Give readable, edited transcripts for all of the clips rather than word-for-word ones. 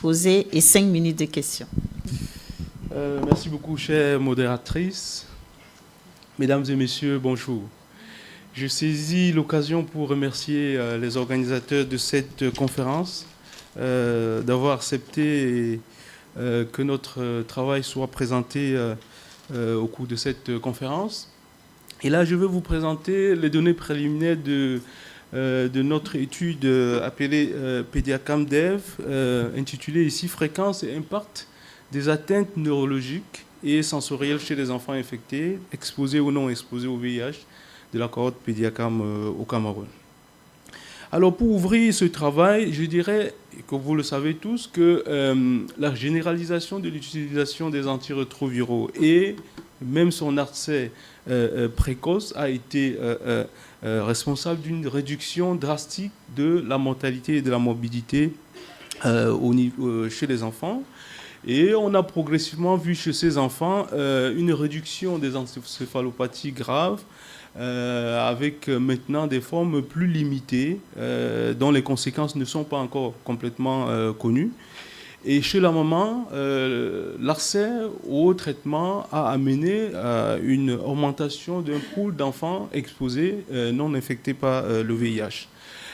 exposé et 5 minutes de questions. Merci beaucoup, chère modératrice. Mesdames et messieurs, bonjour. Je saisis l'occasion pour remercier les organisateurs de cette conférence d'avoir accepté que notre travail soit présenté au cours de cette conférence. Et là, je vais vous présenter les données préliminaires de notre étude appelée PediaCam-DEV, intitulée ici « Fréquence et impact des atteintes neurologiques et sensorielles chez les enfants infectés, exposés ou non exposés au VIH, de la cohorte PediaCam au Cameroun ». Alors, pour ouvrir ce travail, je dirais, que vous le savez tous, que la généralisation de l'utilisation des antirétroviraux et même son accès précoce a été responsable d'une réduction drastique de la mortalité et de la morbidité chez les enfants. Et on a progressivement vu chez ces enfants une réduction des encéphalopathies graves, avec maintenant des formes plus limitées, dont les conséquences ne sont pas encore complètement connues. Et chez la maman, l'accès au traitement a amené à une augmentation d'un pool d'enfants exposés non infectés par le VIH.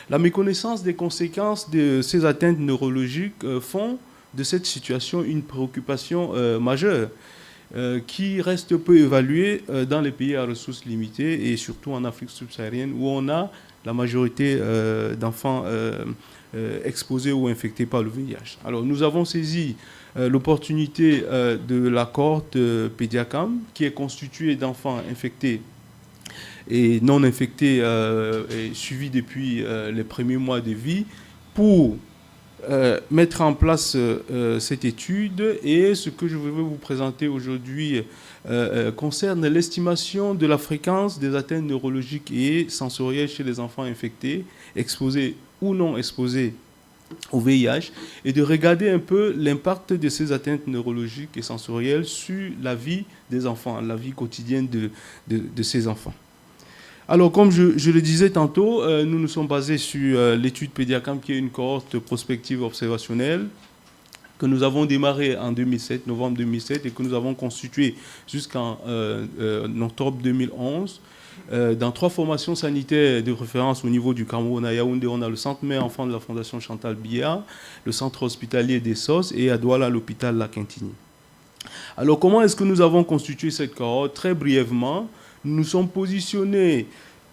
La méconnaissance des conséquences de ces atteintes neurologiques font de cette situation une préoccupation majeure qui reste peu évaluée dans les pays à ressources limitées et surtout en Afrique subsaharienne où on a la majorité d'enfants exposés ou infectés par le VIH. Alors nous avons saisi l'opportunité de la cohorte PediaCam qui est constituée d'enfants infectés et non infectés et suivis depuis les premiers mois de vie pour mettre en place cette étude. Et ce que je vais vous présenter aujourd'hui concerne l'estimation de la fréquence des atteintes neurologiques et sensorielles chez les enfants infectés, exposés ou non exposés au VIH, et de regarder un peu l'impact de ces atteintes neurologiques et sensorielles sur la vie des enfants, la vie quotidienne de ces enfants. Alors, comme je le disais tantôt, nous nous sommes basés sur l'étude PediaCam, qui est une cohorte prospective observationnelle que nous avons démarrée en 2007, novembre 2007, et que nous avons constituée jusqu'en octobre 2011, dans 3 formations sanitaires de référence au niveau du Cameroun. À Yaoundé, on a le centre mère enfant de la Fondation Chantal Biya, le centre hospitalier des SOS, et à Douala, l'hôpital La Quintini. Alors, comment est-ce que nous avons constitué cette cohorte? Très brièvement, nous nous sommes positionnés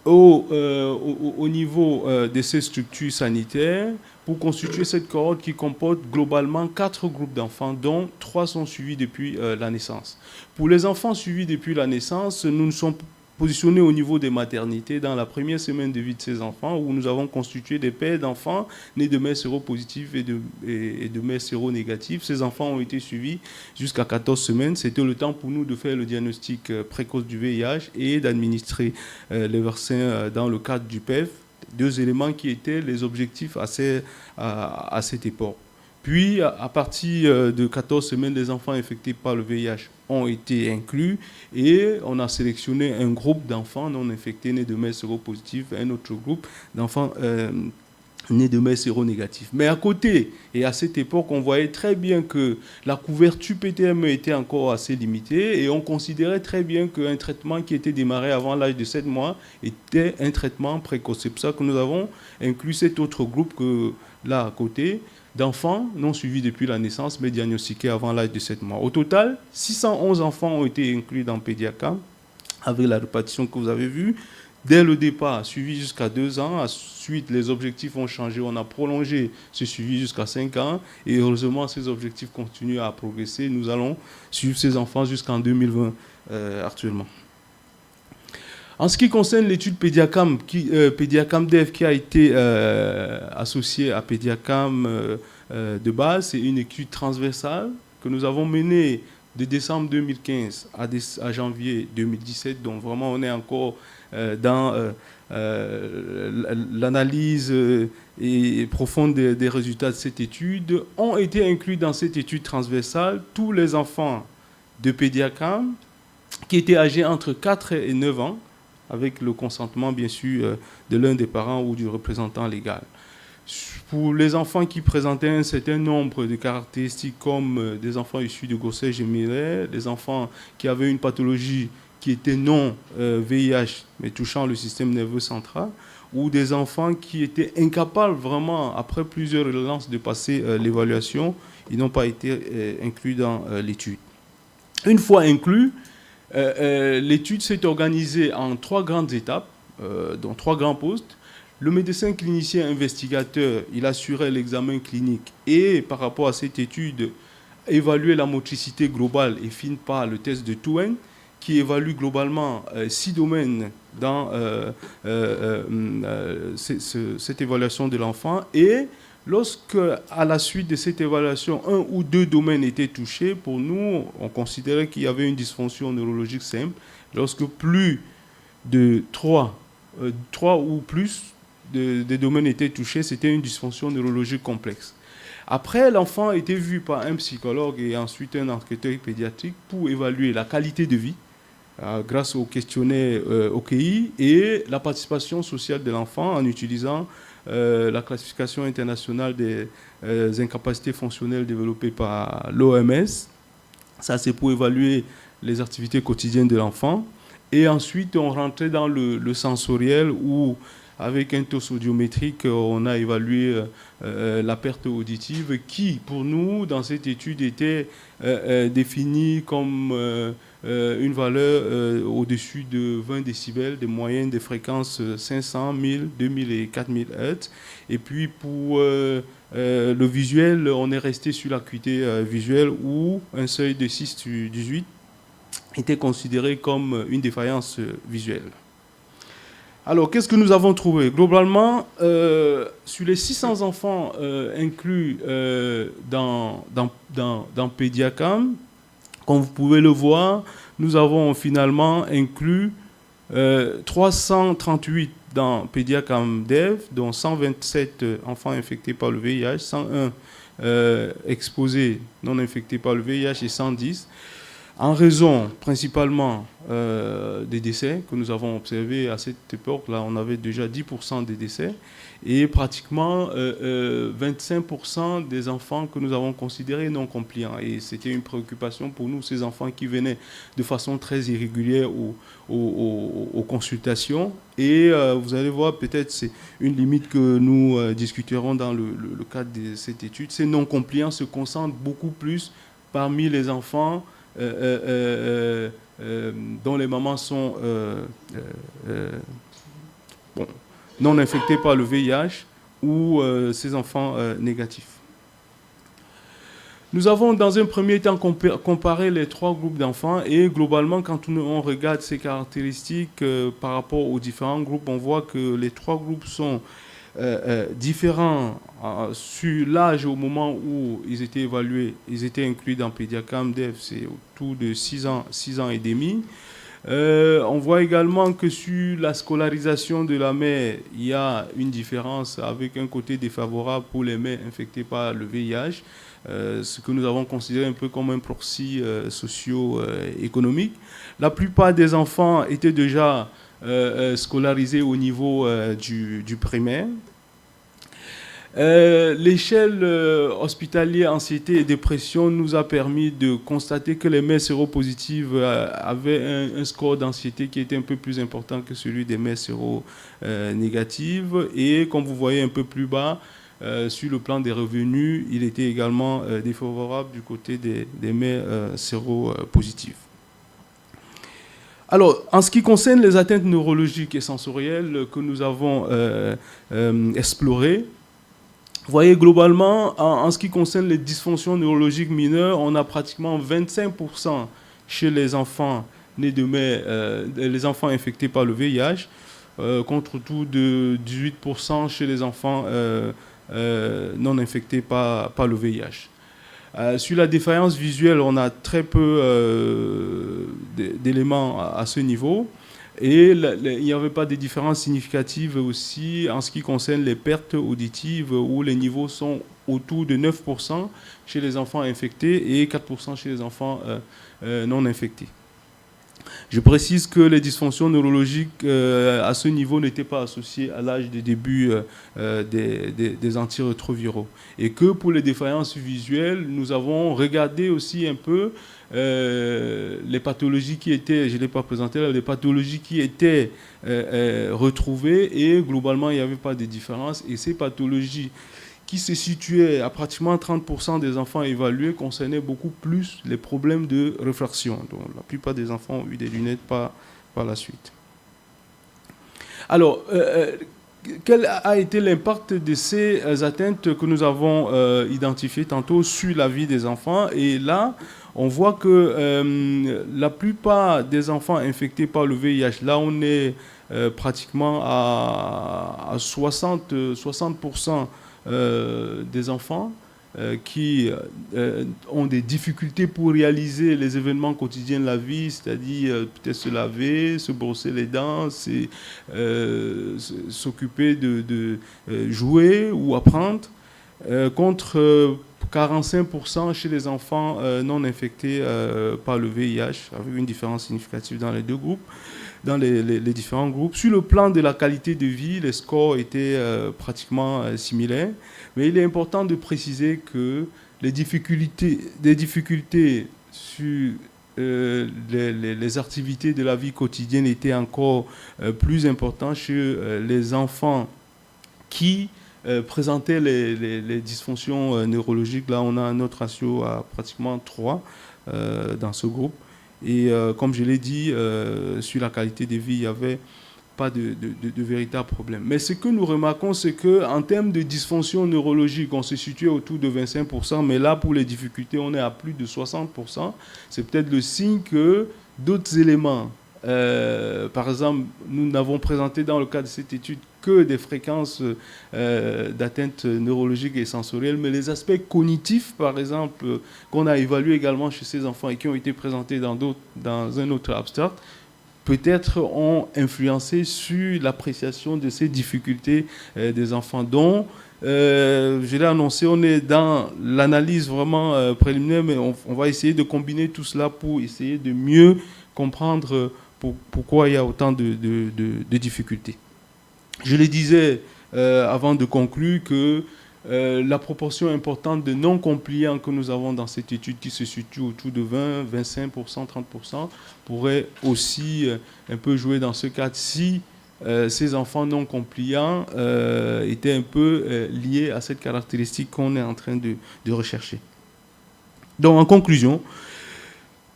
au niveau de ces structures sanitaires pour constituer cette cohorte qui comporte globalement 4 groupes d'enfants, dont 3 sont suivis depuis la naissance. Pour les enfants suivis depuis la naissance, nous nous sommes positionnés au niveau des maternités dans la première semaine de vie de ces enfants, où nous avons constitué des pères d'enfants nés de mères séropositives et de mères séronégatives. Ces enfants ont été suivis jusqu'à 14 semaines. C'était le temps pour nous de faire le diagnostic précoce du VIH et d'administrer les vaccins dans le cadre du PEV. 2 éléments qui étaient les objectifs à cette époque. Puis, à partir de 14 semaines, les enfants infectés par le VIH ont été inclus et on a sélectionné un groupe d'enfants non infectés nés de mères séropositives, un autre groupe d'enfants nés de mères séronégatives. Mais à côté, et à cette époque, on voyait très bien que la couverture PTME était encore assez limitée et on considérait très bien qu'un traitement qui était démarré avant l'âge de 7 mois était un traitement précoce. C'est pour ça que nous avons inclus cet autre groupe là à côté, d'enfants non suivis depuis la naissance, mais diagnostiqués avant l'âge de 7 mois. Au total, 611 enfants ont été inclus dans PediaCam, avec la répartition que vous avez vue. Dès le départ, suivi jusqu'à 2 ans. Ensuite, les objectifs ont changé. On a prolongé ce suivi jusqu'à 5 ans. Et heureusement, ces objectifs continuent à progresser. Nous allons suivre ces enfants jusqu'en 2020 actuellement. En ce qui concerne l'étude PediaCam, PediaCam-DEV qui a été associée à PediaCam de base, c'est une étude transversale que nous avons menée de décembre 2015 à janvier 2017. Donc vraiment, on est encore dans l'analyse profonde des résultats de cette étude. Ont été inclus dans cette étude transversale tous les enfants de PediaCam qui étaient âgés entre 4 et 9 ans, avec le consentement, bien sûr, de l'un des parents ou du représentant légal. Pour les enfants qui présentaient un certain nombre de caractéristiques comme des enfants issus de grossesse gémellaire, des enfants qui avaient une pathologie qui était non VIH mais touchant le système nerveux central, ou des enfants qui étaient incapables vraiment, après plusieurs relances, de passer l'évaluation, ils n'ont pas été inclus dans l'étude. Une fois inclus, l'étude s'est organisée en 3 grandes étapes, dont 3 grands postes. Le médecin clinicien investigateur, il assurait l'examen clinique et par rapport à cette étude, évaluait la motricité globale et fine par le test de Touen, qui évalue globalement 6 domaines dans cette évaluation de l'enfant. Et lorsque, à la suite de cette évaluation, 1 ou 2 domaines étaient touchés, pour nous, on considérait qu'il y avait une dysfonction neurologique simple. Lorsque plus de 3 ou plus des domaines étaient touchés, c'était une dysfonction neurologique complexe. Après, l'enfant était vu par un psychologue et ensuite un enquêteur pédiatrique pour évaluer la qualité de vie grâce au questionnaire OKI et la participation sociale de l'enfant en utilisant la classification internationale des incapacités fonctionnelles développée par l'OMS. Ça, c'est pour évaluer les activités quotidiennes de l'enfant. Et ensuite, on rentrait dans le sensoriel où, avec un taux audiométrique, on a évalué la perte auditive qui, pour nous, dans cette étude, était définie comme une valeur au-dessus de 20 décibels, des moyennes des fréquences 500, 1000, 2000 et 4000 Hz. Et puis, pour le visuel, on est resté sur l'acuité visuelle où un seuil de 6 sur 18 était considéré comme une défaillance visuelle. Alors, qu'est-ce que nous avons trouvé? Globalement, sur les 600 enfants inclus dans Pédiacam, comme vous pouvez le voir, nous avons finalement inclus 338 dans Pédiacam Dev, dont 127 enfants infectés par le VIH, 101 exposés non infectés par le VIH et 110. En raison principalement des décès que nous avons observés à cette époque-là, on avait déjà 10% des décès et pratiquement 25% des enfants que nous avons considérés non compliants. Et c'était une préoccupation pour nous, ces enfants qui venaient de façon très irrégulière aux consultations. Et vous allez voir, peut-être c'est une limite que nous discuterons dans le cadre de cette étude. Ces non compliants se concentrent beaucoup plus parmi les enfants dont les mamans sont non infectés par le VIH ou ces enfants négatifs. Nous avons dans un premier temps comparé les 3 groupes d'enfants et globalement quand on regarde ces caractéristiques par rapport aux différents groupes, on voit que les 3 groupes sont différents sur l'âge au moment où ils étaient évalués. Ils étaient inclus dans Pédiacam Dev, c'est autour de 6 ans et demi. On voit également que sur la scolarisation de la mère, il y a une différence avec un côté défavorable pour les mères infectées par le VIH, ce que nous avons considéré un peu comme un proxy socio-économique. La plupart des enfants étaient déjà scolarisés au niveau du primaire. L'échelle hospitalière anxiété et dépression nous a permis de constater que les mères séropositives avaient un score d'anxiété qui était un peu plus important que celui des mères séronégatives. Et comme vous voyez un peu plus bas, sur le plan des revenus, il était également défavorable du côté des mères séropositives. Alors, en ce qui concerne les atteintes neurologiques et sensorielles que nous avons explorées, vous voyez, globalement, en ce qui concerne les dysfonctions neurologiques mineures, on a pratiquement 25% chez les enfants nés de mères, les enfants infectés par le VIH, contre tout de 18% chez les enfants non infectés par le VIH. Sur la défaillance visuelle, on a très peu d'éléments à ce niveau. Et il n'y avait pas de différences significatives aussi en ce qui concerne les pertes auditives où les niveaux sont autour de 9% chez les enfants infectés et 4% chez les enfants non infectés. Je précise que les dysfonctions neurologiques à ce niveau n'étaient pas associées à l'âge de début des antirétroviraux. Et que pour les défaillances visuelles, nous avons regardé aussi un peu les pathologies qui étaient, je ne l'ai pas présenté là, les pathologies qui étaient retrouvées, et globalement il n'y avait pas de différence. Et ces pathologies qui se situaient à pratiquement 30% des enfants évalués concernaient beaucoup plus les problèmes de réfraction. Donc, la plupart des enfants ont eu des lunettes par la suite. Alors, quel a été l'impact de ces atteintes que nous avons identifiées tantôt sur la vie des enfants? Et là, on voit que la plupart des enfants infectés par le VIH, là on est pratiquement à 60% des enfants qui ont des difficultés pour réaliser les événements quotidiens de la vie, c'est-à-dire peut-être se laver, se brosser les dents, s'occuper de jouer ou apprendre, contre 45% chez les enfants non infectés par le VIH, avec une différence significative dans les deux groupes, dans les différents groupes. Sur le plan de la qualité de vie, les scores étaient pratiquement similaires, mais il est important de préciser que les difficultés sur les activités de la vie quotidienne étaient encore plus importantes chez les enfants qui présentaient les dysfonctions neurologiques. Là, on a un autre ratio à pratiquement 3 dans ce groupe. Et comme je l'ai dit, sur la qualité de vie, il n'y avait pas de véritable problème. Mais ce que nous remarquons, c'est qu'en termes de dysfonction neurologique, on se situe autour de 25%, mais là, pour les difficultés, on est à plus de 60%. C'est peut-être le signe que d'autres éléments, par exemple, nous n'avons présenté dans le cadre de cette étude que des fréquences d'atteinte neurologique et sensorielle, mais les aspects cognitifs, par exemple, qu'on a évalués également chez ces enfants et qui ont été présentés dans un autre abstract, peut-être ont influencé sur l'appréciation de ces difficultés des enfants. Donc, je l'ai annoncé, on est dans l'analyse vraiment préliminaire, mais on va essayer de combiner tout cela pour essayer de mieux comprendre pourquoi il y a autant de difficultés. Je le disais avant de conclure que la proportion importante de non-compliants que nous avons dans cette étude, qui se situe autour de 20, 25%, 30%, pourrait aussi un peu jouer dans ce cadre si ces enfants non-compliants étaient un peu liés à cette caractéristique qu'on est en train de rechercher. Donc, en conclusion,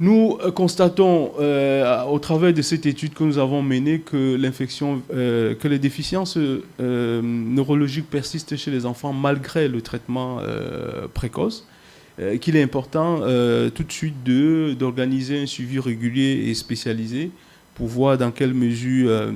nous constatons au travers de cette étude que nous avons menée que que les déficiences neurologiques persistent chez les enfants malgré le traitement précoce, qu'il est important tout de suite d'organiser un suivi régulier et spécialisé pour voir dans quelle mesure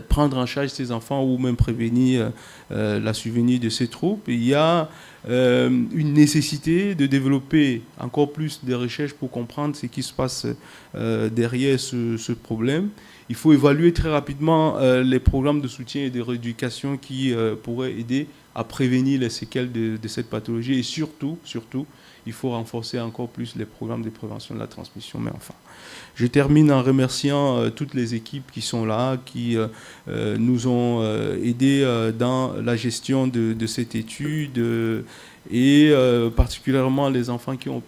prendre en charge ces enfants ou même prévenir la survenue de ces troubles. Il y a une nécessité de développer encore plus de recherches pour comprendre ce qui se passe derrière ce problème. Il faut évaluer très rapidement les programmes de soutien et de rééducation qui pourraient aider à prévenir les séquelles de cette pathologie. Et surtout, il faut renforcer encore plus les programmes de prévention de la transmission mère-enfant. Je termine en remerciant toutes les équipes qui sont là, qui nous ont aidés dans la gestion de cette étude et particulièrement les enfants qui ont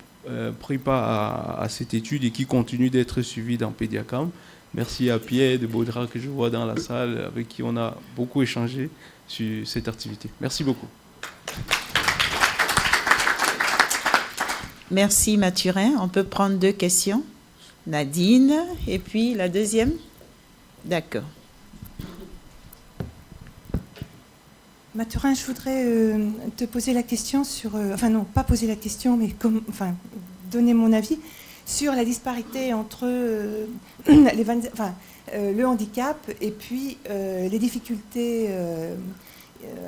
pris part à cette étude et qui continuent d'être suivis dans Pédiacam. Merci à Pierre de Baudra que je vois dans la salle, avec qui on a beaucoup échangé sur cette activité. Merci beaucoup. Merci Mathurin. On peut prendre 2 questions. Nadine, et puis la deuxième. D'accord. Mathurin, je voudrais te poser la question sur... enfin non, pas poser la question, mais donner mon avis sur la disparité entre le handicap et puis les difficultés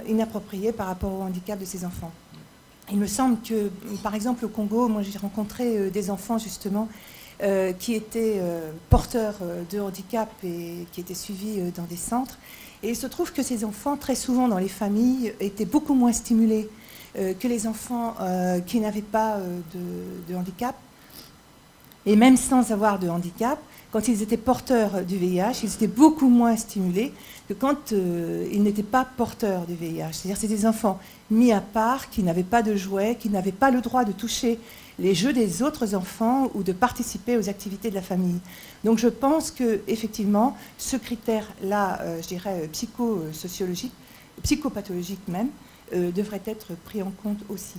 inappropriées par rapport au handicap de ces enfants. Il me semble que, par exemple, au Congo, moi j'ai rencontré des enfants justement qui étaient porteurs de handicap et qui étaient suivis dans des centres. Et il se trouve que ces enfants, très souvent dans les familles, étaient beaucoup moins stimulés que les enfants qui n'avaient pas de handicap. Et même sans avoir de handicap, quand ils étaient porteurs du VIH, ils étaient beaucoup moins stimulés que quand ils n'étaient pas porteurs du VIH. C'est-à-dire que c'est des enfants mis à part, qui n'avaient pas de jouets, qui n'avaient pas le droit de toucher les jeux des autres enfants ou de participer aux activités de la famille. Donc je pense qu'effectivement, ce critère-là, je dirais psychosociologique, psychopathologique même, devrait être pris en compte aussi.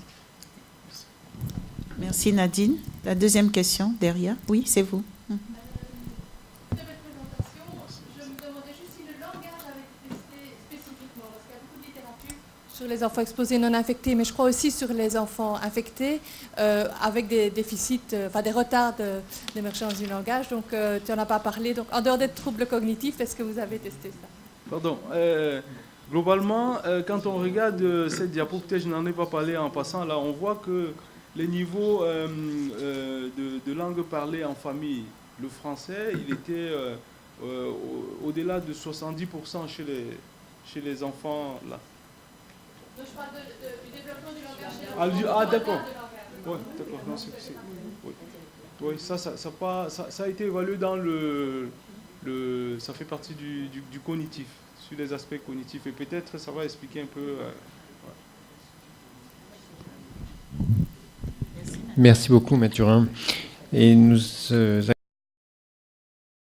Merci Nadine. La deuxième question derrière. Oui, c'est vous. De votre présentation, je me demandais juste si le langage avait été testé spécifiquement, parce qu'il y a beaucoup de littérature sur les enfants exposés non infectés, mais je crois aussi sur les enfants infectés avec des déficits, enfin des retards d'émergence du langage. Donc tu n'en as pas parlé. Donc en dehors des troubles cognitifs, est-ce que vous avez testé ça? Pardon. Globalement, quand on regarde cette diapo, peut-être je n'en ai pas parlé en passant, là on voit que les niveaux de langue parlée en famille, le français, il était au-delà de 70% chez les enfants là. Donc je parle du développement du langage. Ah d'accord. Oui, d'accord. Non, oui, ça a été évalué dans ça fait partie du cognitif, sur les aspects cognitifs. Et peut-être ça va expliquer un peu. Merci beaucoup, Mathurin. Et nous